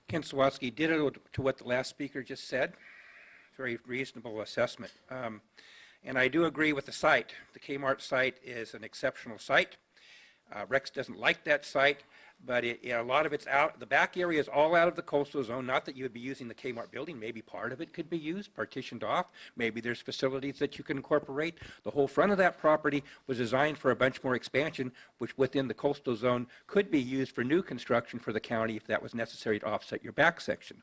Ken Sawatsky ditto to what the last speaker just said. Very reasonable assessment. And I do agree with the site. The Kmart site is an exceptional site. Rex doesn't like that site, but a lot of it's out. The back area is all out of the coastal zone. Not that you would be using the Kmart building. Maybe part of it could be used, partitioned off. Maybe there's facilities that you can incorporate. The whole front of that property was designed for a bunch more expansion, which within the coastal zone could be used for new construction for the county if that was necessary to offset your back section.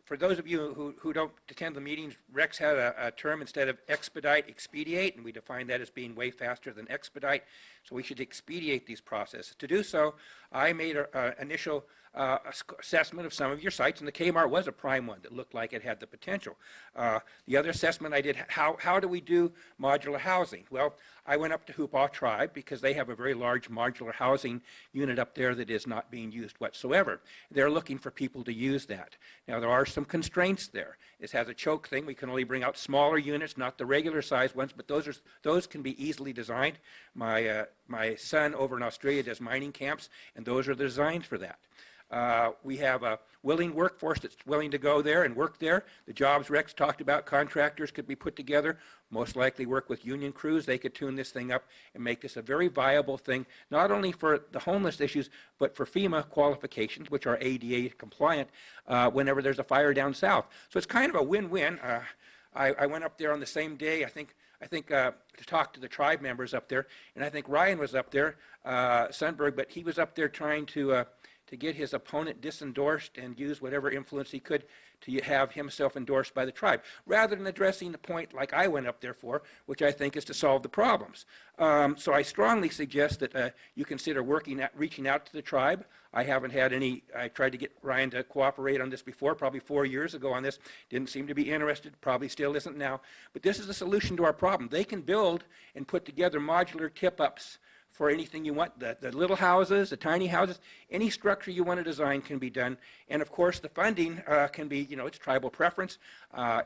For those of you who don't attend the meetings, Rex had a term instead of expedite, expedite, and we define that as being way faster than expedite. So we should expedite these processes. To do so, I made an initial assessment of some of your sites, and the Kmart was a prime one that looked like it had the potential. The other assessment I did, how do we do modular housing? Well, I went up to Hoopaw Tribe because they have a very large modular housing unit up there that is not being used whatsoever. They're looking for people to use that. Now, there are some constraints there. This has a choke thing. We can only bring out smaller units, not the regular size ones, but those can be easily designed. My son over in Australia does mining camps, and those are designed for that. We have a willing workforce that's willing to go there and work there. The jobs Rex talked about, contractors could be put together, most likely work with union crews. They could tune this thing up and make this a very viable thing, not only for the homeless issues, but for FEMA qualifications, which are ADA compliant, whenever there's a fire down south. So it's kind of a win-win. I went up there on the same day, I think to talk to the tribe members up there, and I think Ryan was up there, Sundberg, but he was up there trying to get his opponent disendorsed and use whatever influence he could to have himself endorsed by the tribe, rather than addressing the point like I went up there for, which I think is to solve the problems. So I strongly suggest that you consider reaching out to the tribe. I haven't had any, I tried to get Ryan to cooperate on this before, probably 4 years ago on this, didn't seem to be interested, probably still isn't now, but this is the solution to our problem. They can build and put together modular tip-ups for anything you want, the little houses, the tiny houses, any structure you want to design can be done. And of course, the funding can be, it's tribal preference.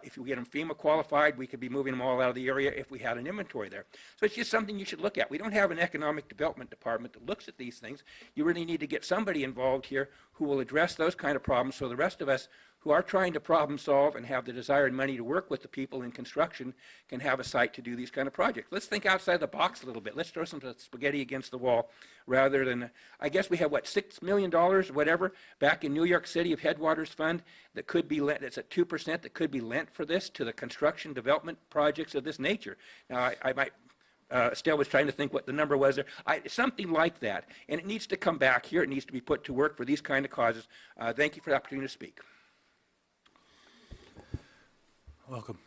If we get them FEMA qualified, we could be moving them all out of the area if we had an inventory there. So it's just something you should look at. We don't have an economic development department that looks at these things. You really need to get somebody involved here who will address those kind of problems so the rest of us who are trying to problem solve and have the desired money to work with the people in construction can have a site to do these kind of projects. Let's think outside the box a little bit. Let's throw some spaghetti against the wall rather than, I guess we have, what, $6 million, whatever, back in New York City of Headwaters Fund that could be lent, that's at 2%, that could be lent for this to the construction development projects of this nature. Now, I might, Estelle was trying to think what the number was there. Something like that. And it needs to come back here. It needs to be put to work for these kind of causes. Thank you for the opportunity to speak. Welcome.